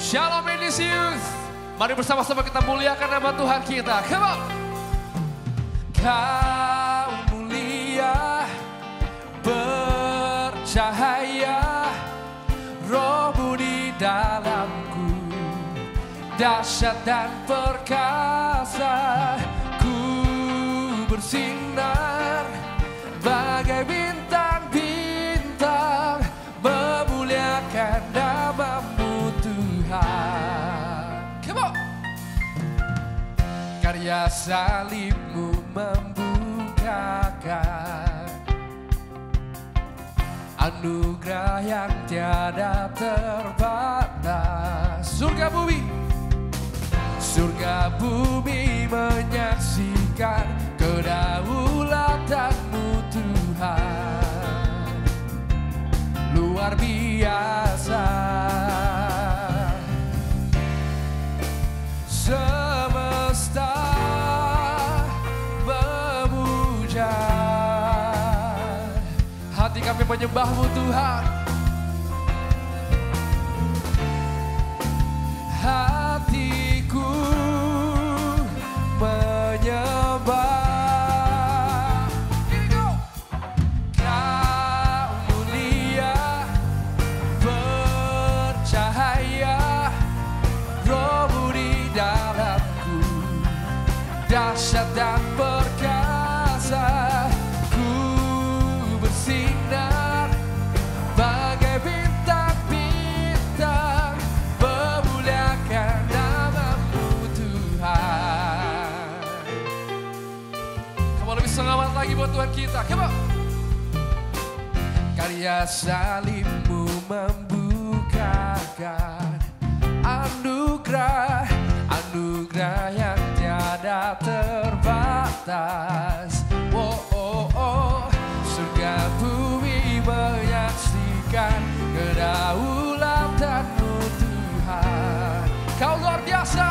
Shalom Indis Youth. Mari bersama-sama kita muliakan nama Tuhan kita. Come on. Kau mulia, bercahaya, Roh-Mu di dalamku, dahsyat dan perkasa. Ku bersinar bagai bintang-bintang, memuliakan nama-Mu Tuhan. Come on. Karya salib-Mu membukakan anugerah yang tiada terbatas. Surga bumi menyaksikan kedaulatan-Mu Tuhan. Luar biasa. Semesta memuja, hati kami menyembah-Mu Tuhan. Hatiku menyembah. Here we go. Kau mulia, bercahaya, Roh-Mu di dalamku, dahsyat dan perkasa. Ku bersinar bagai bintang-bintang, memuliakan nama-Mu Tuhan. Kamu lebih semangat lagi buat Tuhan kita. Come on. Karya salib-Mu membukakan anugerah yang tiada terbatas. Oh, oh, oh. Surga bumi menyaksikan kedaulatan-Mu Tuhan. Kau luar biasa,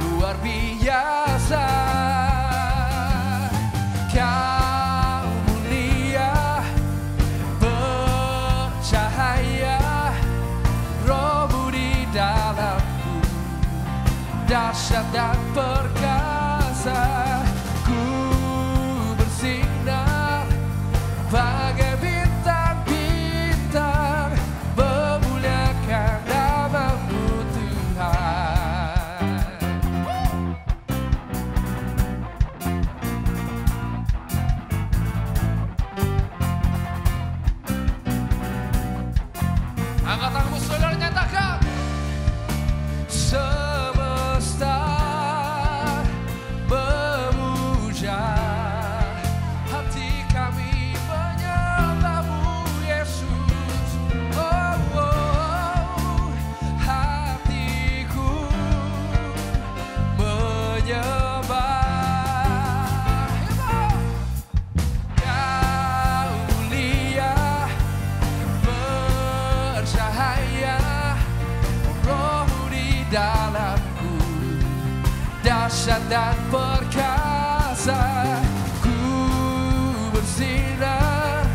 luar biasa. Kau mulia, bercahaya, Roh-Mu di dalamku, dahsyat dan perkasa. Ku bersinar bagai bintang-bintang, memuliakan nama-Mu Tuhan. Angkat tanganmu saudara, nyatakan. Semesta memuja, hati kami menyembah-Mu Yesus. Oh, oh, hatiku menyembah. Kau mulia, bercahaya, Roh-Mu di dalamku, dahsyat dan perkasa. Ku bersinar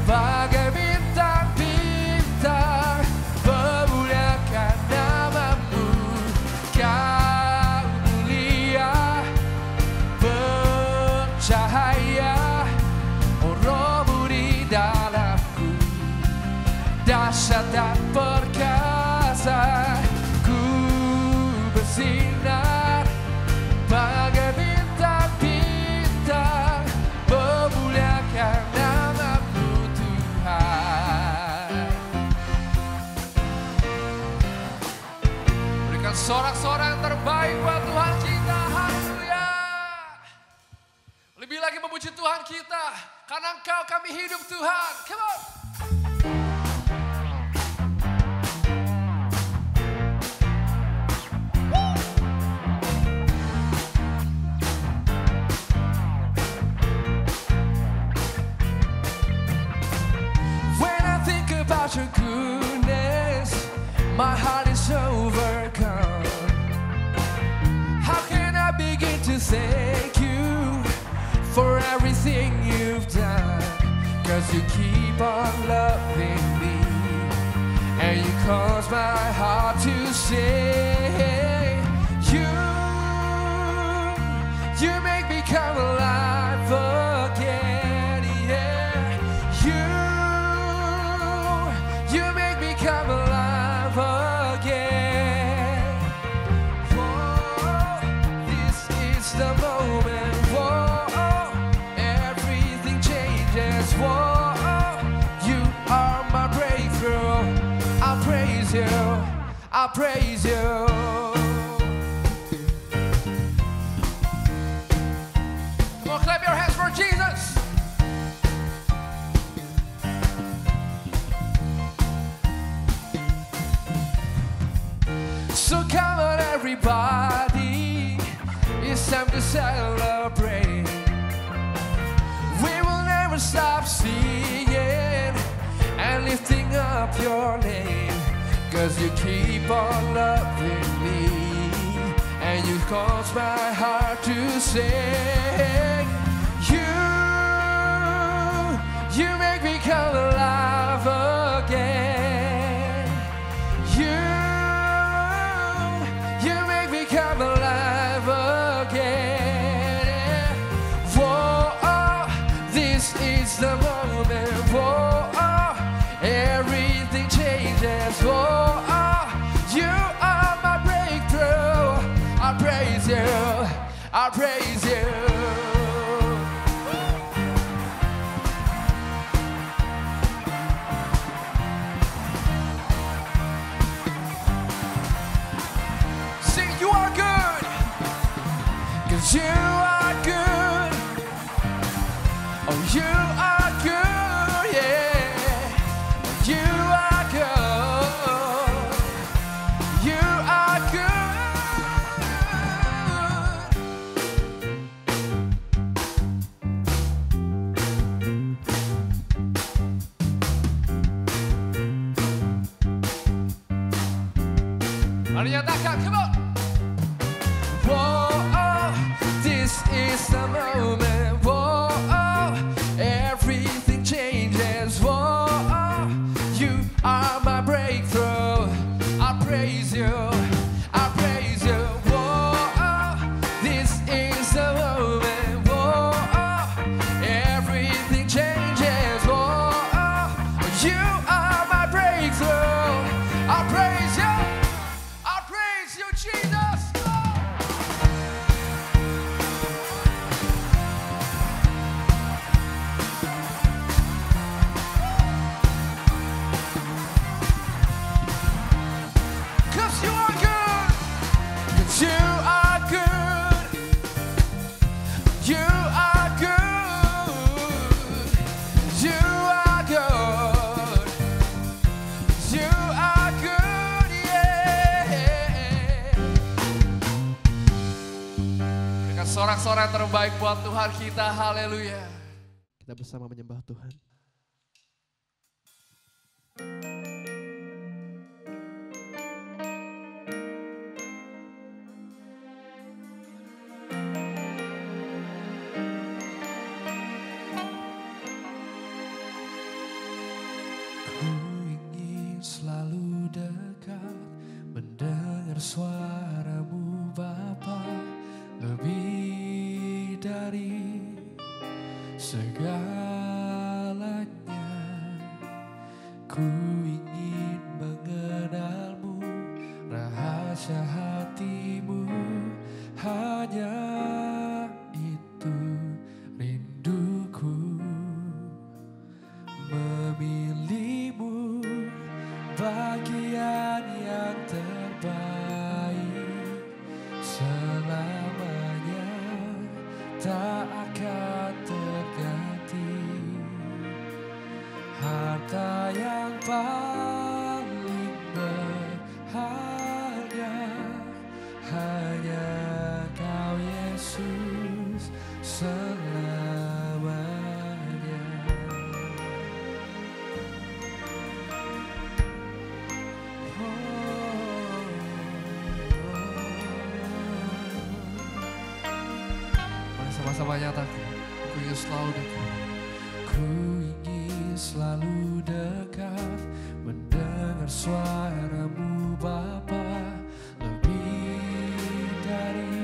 bagai bintang-bintang, memuliakan nama-Mu. Kau mulia, bercahaya, Roh-Mu di dalamku, dahsyat dan perkasa. Ku bersinar bagai bintang-bintang, memuliakan nama-Mu Tuhan. Berikan sorak-sorai yang terbaik buat Tuhan kita. Haleluya. Lebih lagi memuji Tuhan kita, karena Engkau kami hidup Tuhan. Come on. About your goodness, my heart is overcome. How can I begin to thank You for everything You've done? 'Cause You keep on loving me and you cause my heart to sing. You make me come alive again, yeah. You make me come alive again. Whoa, this is the moment. Whoa, everything changes. Whoa, you are my breakthrough. I praise you. I praise you. Clap your hands for Jesus. So come on everybody, it's time to celebrate. We will never stop singing and lifting up your name, 'cause you keep on loving me and you cause my heart to sing. You make me come alive again. You make me come alive again. Whoa, this is the moment. Whoa, everything changes. Whoa, you are my breakthrough. I praise you. I praise you. You are good. Oh, you are good, yeah. You are good. You are good. Mari nyatakan, come on. This is the moment. Whoa, everything changes. Whoa, you are my breakthrough. I praise you. I praise you. Whoa, this is the moment. Whoa, everything changes. Whoa, you are my breakthrough. I praise you. I praise you, Jesus. Sorak-sorai terbaik buat Tuhan kita, haleluya. Kita bersama menyembah Tuhan. Ku ingin selalu dekat, mendengar suaramu Bapa, lebih dari segalanya. Ku ingin mengenalmu, rahasia hatimu, hanya itu rinduku. Memilihmu bagian yang terbaik, selamanya tak akan terganti. Harta yang paling berharga, hanya Kau Yesus selamanya. Sama-sama nyatakan, ku ingin selalu dekat. Ku ingin selalu dekat, mendengar suaramu Bapa, lebih dari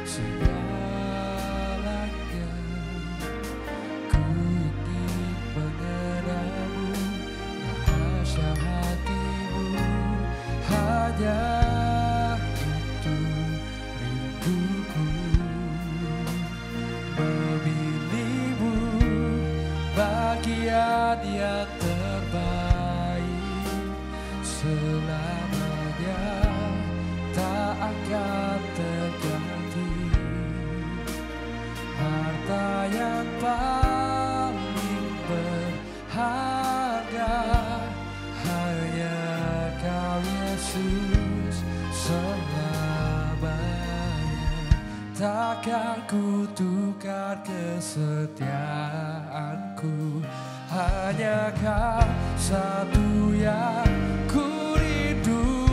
segalanya. Ku ingin mengenalmu, rahasia hatimu, hanya itu rinduku. Memilihmu bagian yang terbaik, selamanya tak akan terganti. Harta yang paling berharga, hanya Kau Yesus, selamanya. Takkan ku tukar kesetiaanku, hanya Kau satu yang ku rindu.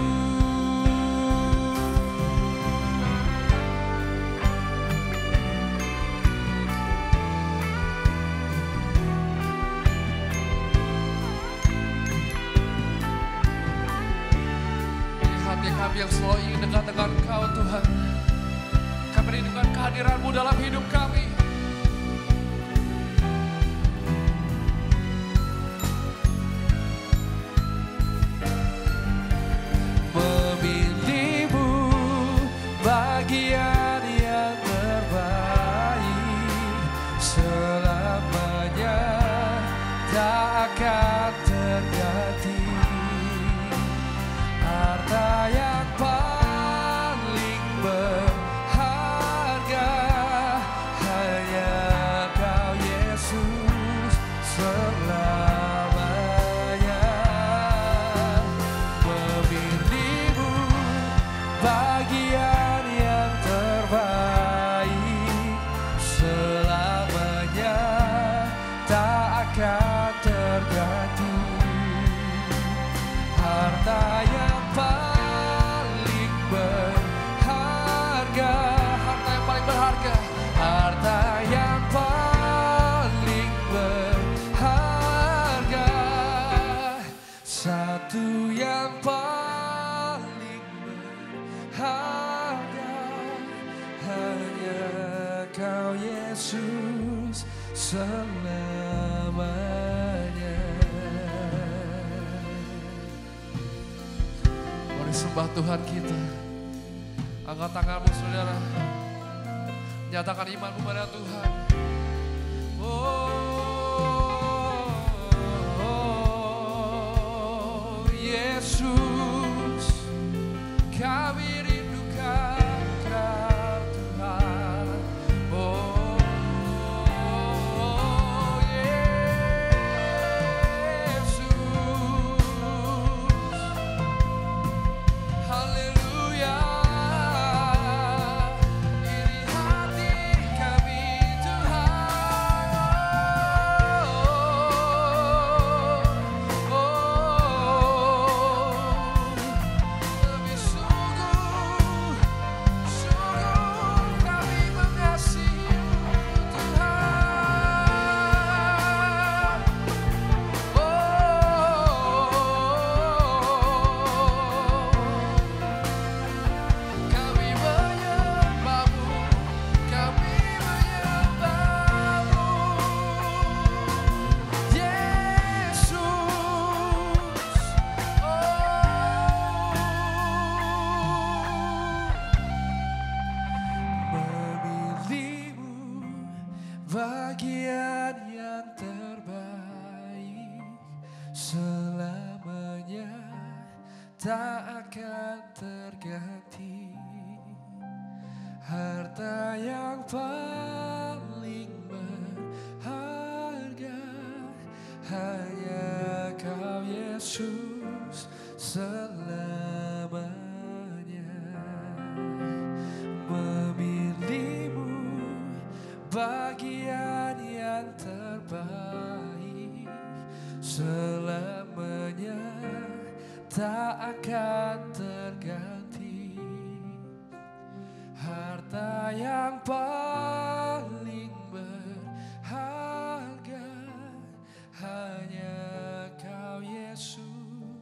Di hati kami yang selalu ingin dekat dengan Kau Tuhan, kami rindukan kehadiran-Mu dalam hidup kami. Memilihmu bagian yang terbaik, selamanya tak akan terganti. Harta yang paling berharga, hanya Kau Yesus, selamanya. Memilihmu bagian yang terbaik, selamanya tak akan terganti. Harta yang paling berharga, harta yang paling berharga, harta yang paling berharga, satu yang paling berharga, hanya Kau Yesus, selamanya. Mari sembah Tuhan kita. Angkat tanganmu saudara, nyatakan imanmu pada Tuhan. Oh, Yesus, kami rindukan Kau Tuhan. Oh, Yesus, haleluya. Ini hati kami Tuhan. Lebih sungguh kami mengasihi-Mu Tuhan. Kami menyembah-Mu, kami menyembah-Mu, Yesus. Memilihmu bagian yang terbaik, selamanya tak akan terganti. Harta yang paling berharga, hanya Kau Yesus, selamanya. Memilihmu bagian yang terbaik, selamanya tak akan terganti. Harta yang paling berharga, hanya Kau Yesus,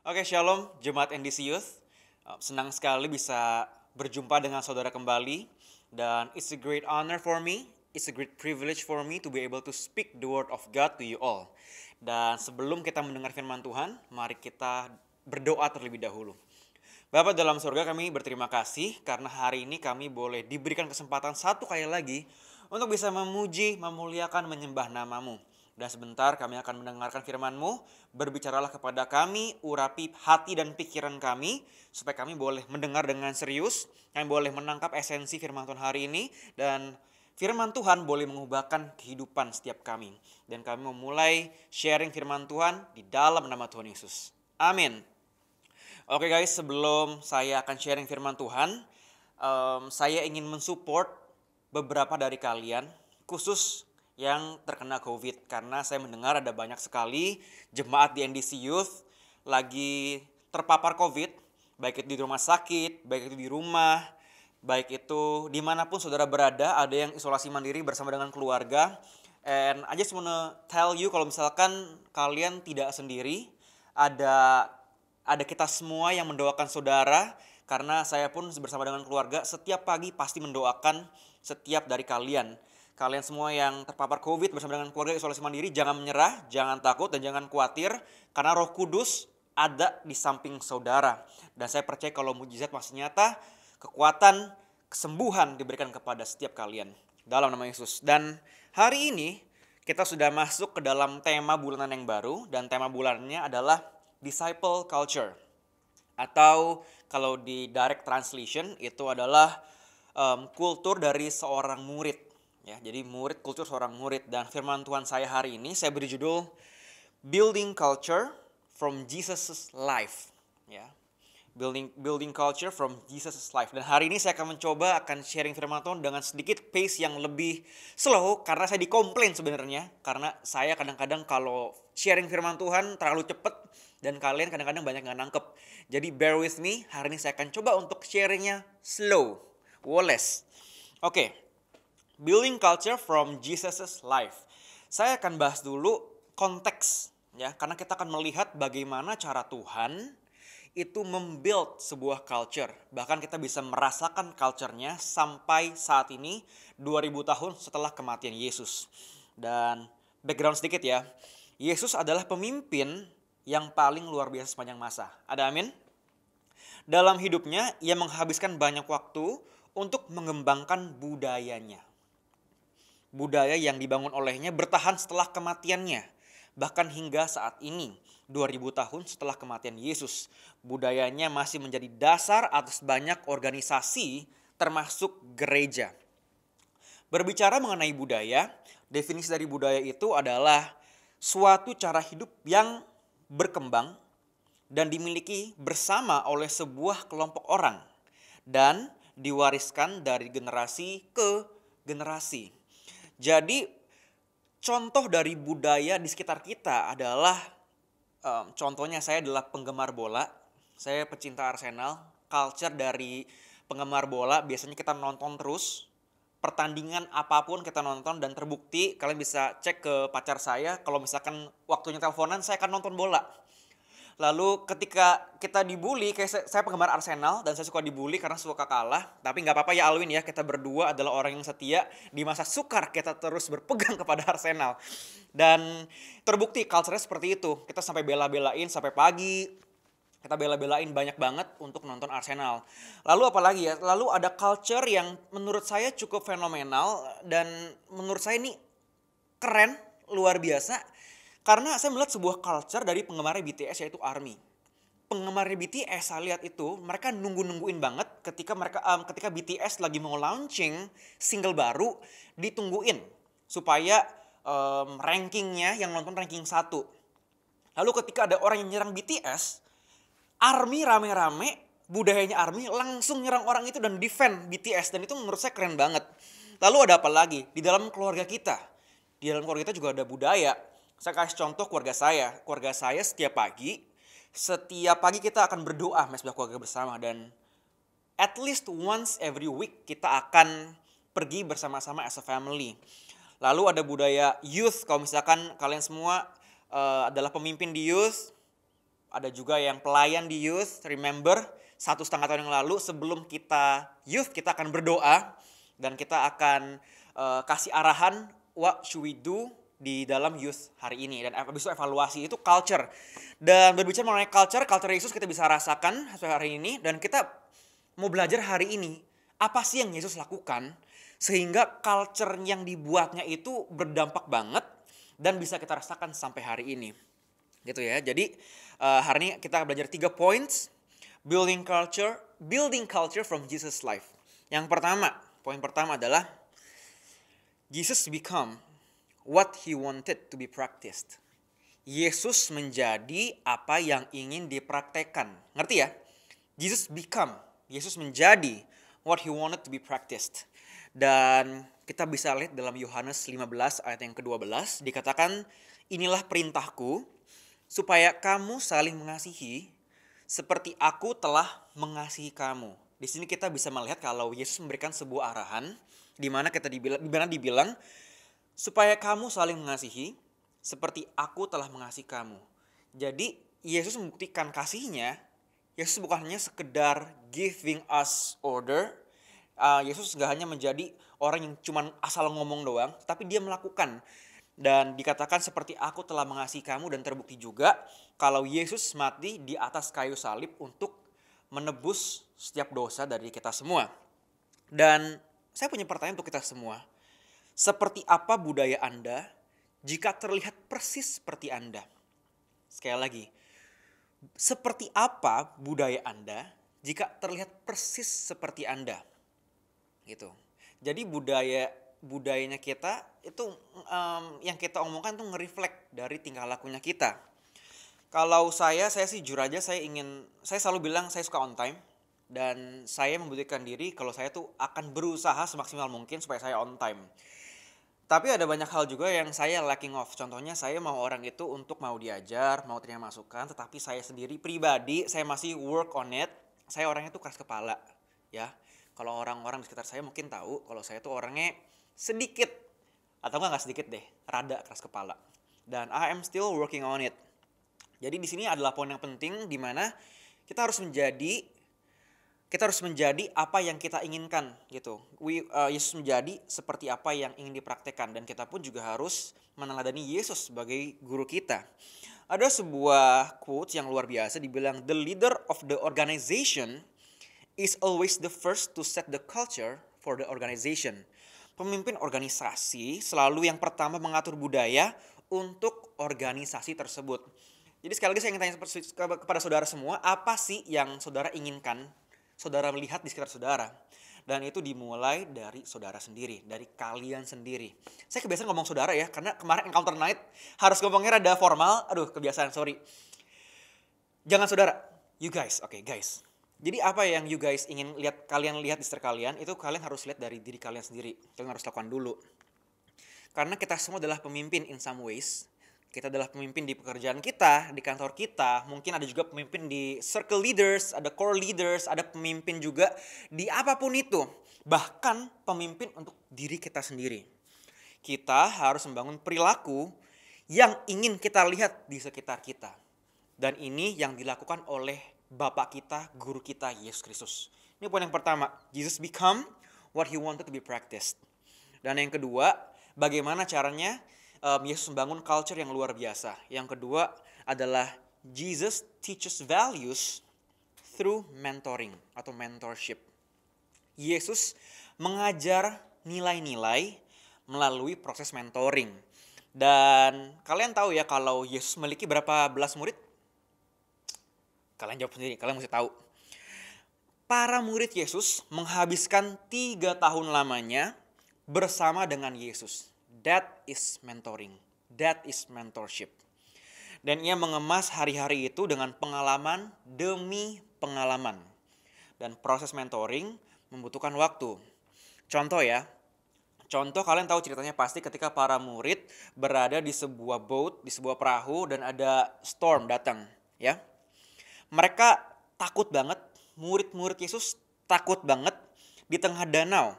Oke, Shalom, Jemaat NDC Youth. Senang sekali bisa berjumpa dengan saudara kembali. Dan it's a great honor for me, it's a great privilege for me to be able to speak the word of God to you all. Dan sebelum kita mendengar firman Tuhan, mari kita berdoa terlebih dahulu. Bapa dalam surga, kami berterima kasih karena hari ini kami boleh diberikan kesempatan satu kali lagi untuk bisa memuji, memuliakan, menyembah nama-Mu. Dan sebentar kami akan mendengarkan firman-Mu, berbicaralah kepada kami, urapi hati dan pikiran kami, supaya kami boleh mendengar dengan serius, kami boleh menangkap esensi firman Tuhan hari ini, dan firman Tuhan boleh mengubahkan kehidupan setiap kami. Dan kami memulai sharing firman Tuhan di dalam nama Tuhan Yesus. Amin. Oke guys, sebelum saya akan sharing firman Tuhan, saya ingin mensupport beberapa dari kalian, khusus yang terkena COVID. Karena saya mendengar ada banyak sekali jemaat di NDC Youth lagi terpapar COVID, baik itu di rumah sakit, baik itu di rumah, baik itu dimanapun saudara berada, ada yang isolasi mandiri bersama dengan keluarga. And I just wanna tell you kalau misalkan kalian tidak sendiri, ada kita semua yang mendoakan saudara, karena saya pun bersama dengan keluarga setiap pagi pasti mendoakan setiap dari kalian. Kalian semua yang terpapar COVID bersama dengan keluarga isolasi mandiri, jangan menyerah, jangan takut, dan jangan khawatir, karena Roh Kudus ada di samping saudara. Dan saya percaya kalau mujizat masih nyata, kekuatan, kesembuhan diberikan kepada setiap kalian dalam nama Yesus. Dan hari ini kita sudah masuk ke dalam tema bulanan yang baru, dan tema bulannya adalah Disciple Culture. Atau kalau di direct translation itu adalah kultur dari seorang murid. Ya, jadi murid, kultur seorang murid. Dan firman Tuhan saya hari ini saya beri judul Building Culture from Jesus' Life. Ya, building culture from Jesus' life. Dan hari ini saya akan sharing firman Tuhan dengan sedikit pace yang lebih slow, karena saya dikomplain sebenarnya, karena saya kadang-kadang kalau sharing firman Tuhan terlalu cepat dan kalian kadang-kadang banyak nggak nangkep. Jadi bear with me, hari ini saya akan coba untuk sharingnya slow, woles. Oke. Building culture from Jesus' life. Saya akan bahas dulu konteks, ya, karena kita akan melihat bagaimana cara Tuhan itu membuild sebuah culture. Bahkan kita bisa merasakan culture-nya sampai saat ini 2000 tahun setelah kematian Yesus. Dan background sedikit ya. Yesus adalah pemimpin yang paling luar biasa sepanjang masa. Ada amin? Dalam hidupnya ia menghabiskan banyak waktu untuk mengembangkan budayanya. Budaya yang dibangun olehnya bertahan setelah kematiannya. Bahkan hingga saat ini, 2000 tahun setelah kematian Yesus, budayanya masih menjadi dasar atas banyak organisasi termasuk gereja. Berbicara mengenai budaya, definisi dari budaya itu adalah suatu cara hidup yang berkembang dan dimiliki bersama oleh sebuah kelompok orang dan diwariskan dari generasi ke generasi. Jadi contoh dari budaya di sekitar kita adalah, contohnya saya adalah penggemar bola, saya pecinta Arsenal. Culture dari penggemar bola biasanya kita nonton terus, pertandingan apapun kita nonton, dan terbukti kalian bisa cek ke pacar saya, kalau misalkan waktunya teleponan saya akan nonton bola. Lalu ketika kita dibully, kayak saya penggemar Arsenal dan saya suka dibully karena suka kalah. Tapi gak apa-apa ya Alwin ya, kita berdua adalah orang yang setia. Di masa sukar kita terus berpegang kepada Arsenal. Dan terbukti culture-nya seperti itu. Kita sampai bela-belain sampai pagi. Kita bela-belain banyak banget untuk nonton Arsenal. Lalu apa lagi ya? Lalu ada culture yang menurut saya cukup fenomenal. Dan menurut saya ini keren, luar biasa. Karena saya melihat sebuah culture dari penggemar BTS, yaitu ARMY. Penggemar BTS saya lihat itu mereka nungguin banget ketika BTS lagi mau launching single baru, ditungguin supaya rankingnya yang nonton ranking 1. Lalu ketika ada orang yang nyerang BTS, ARMY rame-rame, budayanya ARMY langsung nyerang orang itu dan defend BTS, dan itu menurut saya keren banget. Lalu ada apa lagi? Di dalam keluarga kita. Di dalam keluarga kita juga ada budaya. Saya kasih contoh keluarga saya. Keluarga saya setiap pagi kita akan berdoa mesbah keluarga bersama. Dan at least once every week kita akan pergi bersama-sama as a family. Lalu ada budaya youth. Kalau misalkan kalian semua adalah pemimpin di youth, ada juga yang pelayan di youth. Remember, 1,5 tahun yang lalu sebelum kita youth, kita akan berdoa dan kita akan kasih arahan what should we do di dalam youth hari ini. Dan habis itu evaluasi, itu culture. Dan berbicara mengenai culture Yesus kita bisa rasakan hari ini. Dan kita mau belajar hari ini, apa sih yang Yesus lakukan sehingga culture yang dibuatnya itu berdampak banget dan bisa kita rasakan sampai hari ini. Gitu ya. Jadi hari ini kita belajar 3 points. Building culture from Jesus' life. Yang pertama, poin pertama adalah Jesus become what he wanted to be practiced. Yesus menjadi apa yang ingin dipraktekkan. Ngerti ya? Yesus menjadi what he wanted to be practiced. Dan kita bisa lihat dalam Yohanes 15 ayat yang ke-12 dikatakan, inilah perintahku supaya kamu saling mengasihi seperti aku telah mengasihi kamu. Di sini kita bisa melihat kalau Yesus memberikan sebuah arahan di mana dibilang supaya kamu saling mengasihi seperti aku telah mengasihi kamu. Jadi Yesus membuktikan kasihnya. Yesus bukan hanya sekedar giving us order. Yesus gak hanya menjadi orang yang cuma asal ngomong doang, tapi dia melakukan. Dan dikatakan seperti aku telah mengasihi kamu, dan terbukti juga kalau Yesus mati di atas kayu salib untuk menebus setiap dosa dari kita semua. Dan saya punya pertanyaan untuk kita semua. Seperti apa budaya Anda jika terlihat persis seperti Anda? Sekali lagi, seperti apa budaya Anda jika terlihat persis seperti Anda? Gitu. Jadi budayanya kita itu yang kita omongkan tuh nge-reflect dari tingkah lakunya kita. Kalau saya sih jujur aja, saya selalu bilang saya suka on time. Dan saya membuktikan diri kalau saya tuh akan berusaha semaksimal mungkin supaya saya on time. Tapi ada banyak hal juga yang saya lacking off. Contohnya saya mau orang itu untuk mau diajar, mau terima masukan. Tetapi saya sendiri pribadi, saya masih work on it. Saya orangnya tuh keras kepala. Ya, kalau orang-orang di sekitar saya mungkin tahu kalau saya tuh orangnya sedikit, atau nggak sedikit deh, rada keras kepala. Dan I am still working on it. Jadi di sini adalah poin yang penting di mana kita harus menjadi apa yang kita inginkan gitu. Yesus menjadi seperti apa yang ingin dipraktekkan, dan kita pun juga harus meneladani Yesus sebagai guru kita. Ada sebuah quote yang luar biasa dibilang, the leader of the organization is always the first to set the culture for the organization. Pemimpin organisasi selalu yang pertama mengatur budaya untuk organisasi tersebut. Jadi sekali lagi saya ingin tanya kepada saudara semua, apa sih yang saudara inginkan saudara melihat di sekitar saudara? Dan itu dimulai dari saudara sendiri, dari kalian sendiri. Saya kebiasaan ngomong saudara ya, karena kemarin encounter night harus ngomongnya rada formal. Aduh, kebiasaan, sorry. Jangan saudara, you guys, oke guys. Jadi apa yang you guys ingin kalian lihat di sekitar kalian, itu kalian harus lihat dari diri kalian sendiri. Kalian harus lakukan dulu. Karena kita semua adalah pemimpin in some ways. Kita adalah pemimpin di pekerjaan kita, di kantor kita. Mungkin ada juga pemimpin di circle leaders, ada core leaders, ada pemimpin juga di apapun itu. Bahkan pemimpin untuk diri kita sendiri. Kita harus membangun perilaku yang ingin kita lihat di sekitar kita. Dan ini yang dilakukan oleh Bapak kita, guru kita, Yesus Kristus. Ini poin yang pertama. Jesus become what he wanted to be practiced. Dan yang kedua, bagaimana caranya Yesus membangun culture yang luar biasa. Yang kedua adalah Jesus teaches values through mentoring atau mentorship. Yesus mengajar nilai-nilai melalui proses mentoring. Dan kalian tahu ya kalau Yesus memiliki berapa belas murid? Kalian jawab sendiri, kalian mesti tahu. Para murid Yesus menghabiskan 3 tahun lamanya bersama dengan Yesus. That is mentoring. That is mentorship. Dan ia mengemas hari-hari itu dengan pengalaman demi pengalaman. Dan proses mentoring membutuhkan waktu. Contoh ya. Contoh, kalian tahu ceritanya pasti ketika para murid berada di sebuah boat, di sebuah perahu, dan ada storm datang. Ya. Mereka takut banget, murid-murid Yesus takut banget di tengah danau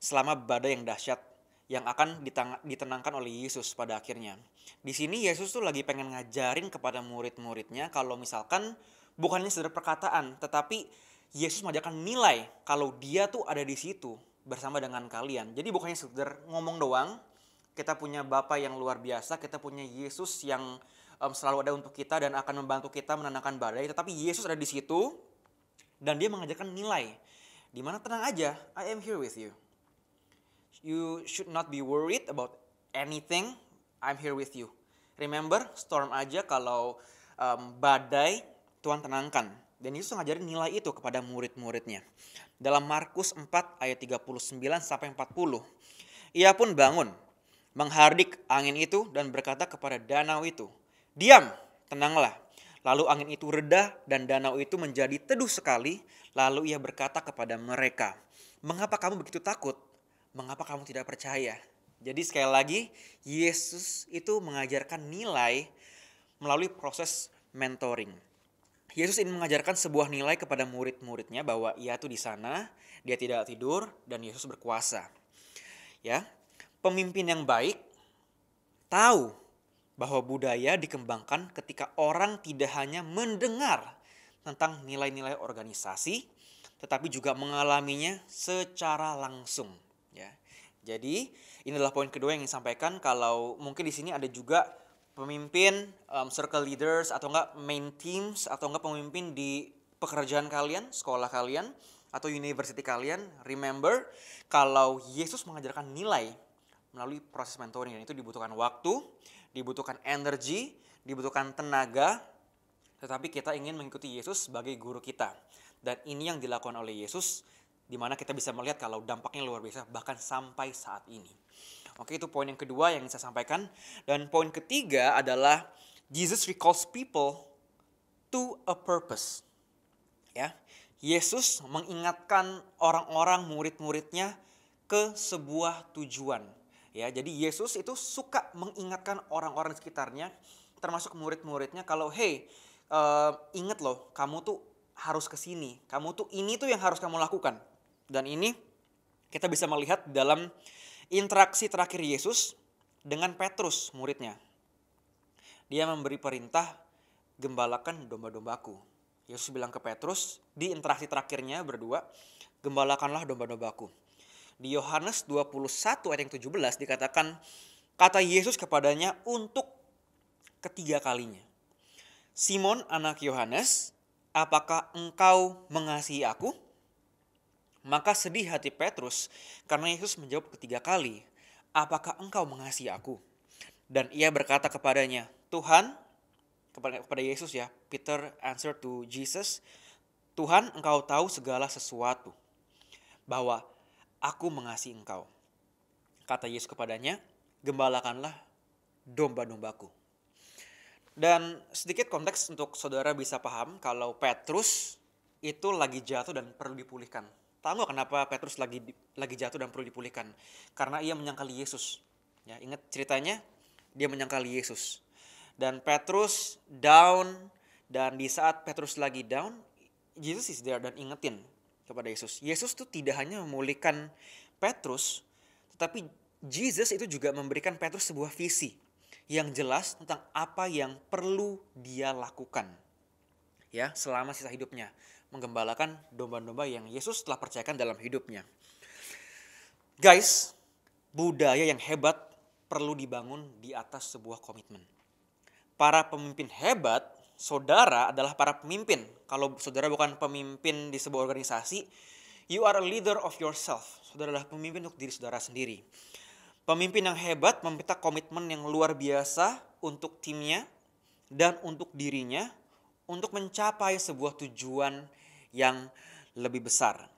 selama badai yang dahsyat yang akan ditenangkan oleh Yesus pada akhirnya. Di sini Yesus tuh lagi pengen ngajarin kepada murid-muridnya kalau misalkan bukannya sekedar perkataan, tetapi Yesus mengajarkan nilai kalau dia tuh ada di situ bersama dengan kalian. Jadi bukannya sekedar ngomong doang, kita punya Bapa yang luar biasa, kita punya Yesus yang selalu ada untuk kita dan akan membantu kita menenangkan badai, tetapi Yesus ada di situ dan dia mengajarkan nilai. Dimana tenang aja, I am here with you. You should not be worried about anything. I'm here with you. Remember, storm aja kalau badai, Tuhan tenangkan. Dan Yesus ngajarin nilai itu kepada murid-muridnya. Dalam Markus 4 ayat 39 sampai 40. Ia pun bangun, menghardik angin itu dan berkata kepada danau itu, "Diam, tenanglah." Lalu angin itu reda dan danau itu menjadi teduh sekali. Lalu ia berkata kepada mereka, "Mengapa kamu begitu takut? Mengapa kamu tidak percaya?" Jadi sekali lagi, Yesus itu mengajarkan nilai melalui proses mentoring. Yesus ingin mengajarkan sebuah nilai kepada murid-muridnya bahwa ia tuh di sana, dia tidak tidur dan Yesus berkuasa. Ya, pemimpin yang baik tahu bahwa budaya dikembangkan ketika orang tidak hanya mendengar tentang nilai-nilai organisasi, tetapi juga mengalaminya secara langsung. Ya, jadi ini adalah poin kedua yang ingin sampaikan. Kalau mungkin di sini ada juga pemimpin, circle leaders atau enggak main teams atau enggak pemimpin di pekerjaan kalian, sekolah kalian atau university kalian. Remember, kalau Yesus mengajarkan nilai melalui proses mentoring, dan itu dibutuhkan waktu, dibutuhkan energi, dibutuhkan tenaga, tetapi kita ingin mengikuti Yesus sebagai guru kita. Dan ini yang dilakukan oleh Yesus, di mana kita bisa melihat kalau dampaknya luar biasa bahkan sampai saat ini. Oke, itu poin yang kedua yang ingin saya sampaikan. Dan poin ketiga adalah Jesus recalls people to a purpose. Ya, Yesus mengingatkan orang-orang murid-muridnya ke sebuah tujuan. Ya, jadi Yesus itu suka mengingatkan orang-orang di sekitarnya, termasuk murid-muridnya, kalau ingat loh, kamu tuh harus ke sini. Kamu tuh ini tuh yang harus kamu lakukan. Dan ini kita bisa melihat dalam interaksi terakhir Yesus dengan Petrus, muridnya. Dia memberi perintah, "Gembalakan domba-dombaku." Yesus bilang ke Petrus di interaksi terakhirnya berdua, "Gembalakanlah domba-dombaku." Di Yohanes 21 ayat yang 17 dikatakan, kata Yesus kepadanya untuk ketiga kalinya, "Simon anak Yohanes, apakah engkau mengasihi aku?" Maka sedih hati Petrus karena Yesus menjawab ketiga kali, "Apakah engkau mengasihi aku?" Dan ia berkata kepadanya, "Tuhan," kepada Yesus ya, Peter answer to Jesus, "Tuhan, engkau tahu segala sesuatu, bahwa aku mengasihi engkau." Kata Yesus kepadanya, "Gembalakanlah domba-dombaku." Dan sedikit konteks untuk saudara bisa paham kalau Petrus itu lagi jatuh dan perlu dipulihkan. Tahu nggak kenapa Petrus lagi jatuh dan perlu dipulihkan? Karena ia menyangkali Yesus. Ya, ingat ceritanya, dia menyangkali Yesus. Dan Petrus down, dan di saat Petrus lagi down, Jesus is there dan ingetin kepada Yesus. Yesus tuh tidak hanya memulihkan Petrus, tetapi Jesus itu juga memberikan Petrus sebuah visi yang jelas tentang apa yang perlu dia lakukan. Ya, selama sisa hidupnya, menggembalakan domba-domba yang Yesus telah percayakan dalam hidupnya. Guys, budaya yang hebat perlu dibangun di atas sebuah komitmen. Para pemimpin hebat, saudara adalah para pemimpin. Kalau saudara bukan pemimpin di sebuah organisasi, you are a leader of yourself. Saudara adalah pemimpin untuk diri saudara sendiri. Pemimpin yang hebat meminta komitmen yang luar biasa untuk timnya dan untuk dirinya untuk mencapai sebuah tujuan yang lebih besar.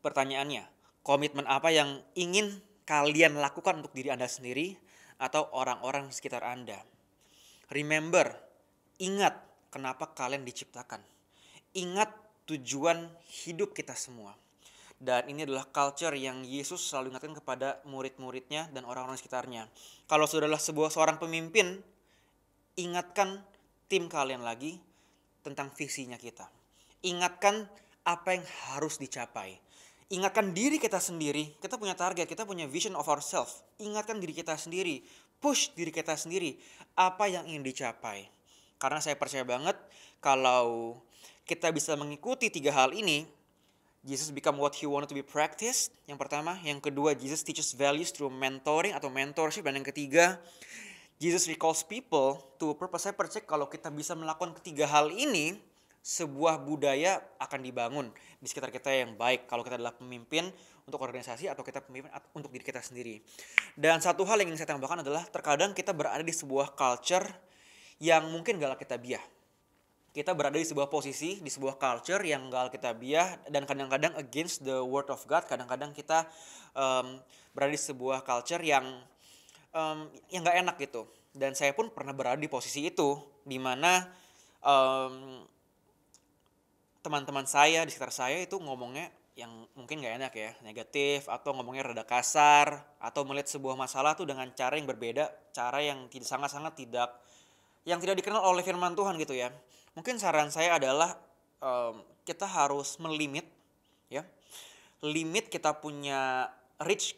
Pertanyaannya, komitmen apa yang ingin kalian lakukan untuk diri Anda sendiri atau orang-orang di sekitar Anda? Remember, ingat kenapa kalian diciptakan. Ingat tujuan hidup kita semua. Dan ini adalah culture yang Yesus selalu ingatkan kepada murid-muridnya dan orang-orang sekitarnya. Kalau saudara adalah seorang pemimpin, ingatkan tim kalian lagi tentang visinya kita. Ingatkan apa yang harus dicapai. Ingatkan diri kita sendiri, kita punya target, kita punya vision of ourselves. Ingatkan diri kita sendiri, push diri kita sendiri, apa yang ingin dicapai. Karena saya percaya banget kalau kita bisa mengikuti 3 hal ini, Jesus become what he wanted to be practiced. Yang pertama, yang kedua, Jesus teaches values through mentoring atau mentorship. Dan yang ketiga, Jesus recalls people to a purpose. Saya percaya kalau kita bisa melakukan ketiga hal ini, sebuah budaya akan dibangun di sekitar kita yang baik. Kalau kita adalah pemimpin untuk organisasi atau kita pemimpin untuk diri kita sendiri. Dan satu hal yang ingin saya tambahkan adalah terkadang kita berada di sebuah culture yang mungkin gak alkitabiah. Kita berada di sebuah posisi, di sebuah culture yang gak alkitabiah dan kadang-kadang against the word of God. Kadang-kadang kita berada di sebuah culture yang gak enak gitu. Dan saya pun pernah berada di posisi itu, di mana teman-teman saya di sekitar saya itu ngomongnya yang mungkin gak enak ya, negatif, atau ngomongnya rada kasar, atau melihat sebuah masalah tuh dengan cara yang berbeda, cara yang sangat-sangat tidak dikenal oleh firman Tuhan gitu ya. Mungkin saran saya adalah kita harus melimit ya. Limit kita punya reach,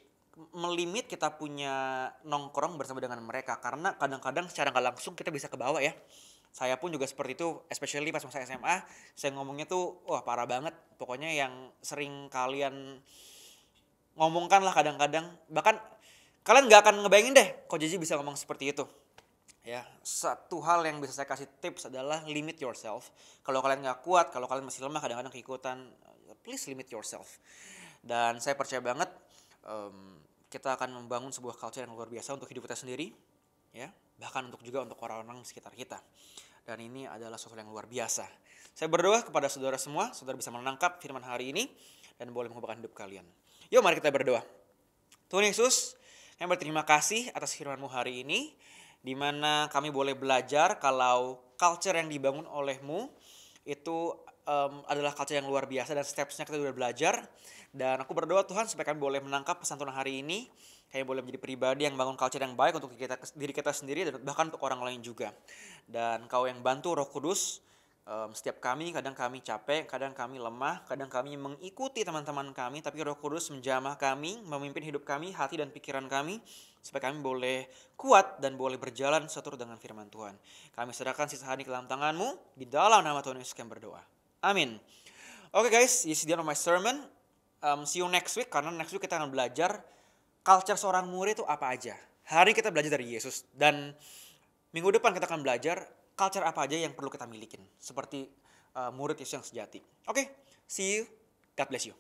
melimit kita punya nongkrong bersama dengan mereka, karena kadang-kadang secara nggak langsung kita bisa ke bawah ya. Saya pun juga seperti itu, especially pas masa SMA, saya ngomongnya tuh wah parah banget. Pokoknya yang sering kalian ngomongkan lah kadang-kadang, bahkan kalian nggak akan ngebayangin deh kok Jiji bisa ngomong seperti itu. Ya, satu hal yang bisa saya kasih tips adalah limit yourself. Kalau kalian nggak kuat, kalau kalian masih lemah kadang-kadang keikutan, please limit yourself. Dan saya percaya banget kita akan membangun sebuah culture yang luar biasa untuk hidup kita sendiri, ya, bahkan juga untuk orang-orang di sekitar kita. Dan ini adalah sesuatu yang luar biasa. Saya berdoa kepada saudara semua, saudara bisa menangkap firman hari ini dan boleh mengubahkan hidup kalian. Yuk mari kita berdoa. Tuhan Yesus, kami berterima kasih atas firman-Mu hari ini, di mana kami boleh belajar kalau culture yang dibangun oleh-Mu itu adalah culture yang luar biasa dan steps-nya kita sudah belajar. Dan aku berdoa Tuhan supaya kami boleh menangkap pesan Tuhan hari ini. Kami boleh menjadi pribadi yang bangun culture yang baik untuk diri kita sendiri dan bahkan untuk orang lain juga. Dan Kau yang bantu Roh Kudus setiap kami, kadang kami capek, kadang kami lemah, kadang kami mengikuti teman-teman kami, tapi Roh Kudus menjamah kami, memimpin hidup kami, hati dan pikiran kami, supaya kami boleh kuat dan boleh berjalan seturut dengan firman Tuhan. Kami serahkan sisa hari ke dalam tangan-Mu, di dalam nama Tuhan Yesus kami berdoa. Amin. Oke guys, this is the end of my sermon. See you next week, karena next week kita akan belajar culture seorang murid itu apa aja. Hari kita belajar dari Yesus, dan minggu depan kita akan belajar culture apa aja yang perlu kita milikin. Seperti murid Yesus yang sejati. Oke, see you. God bless you.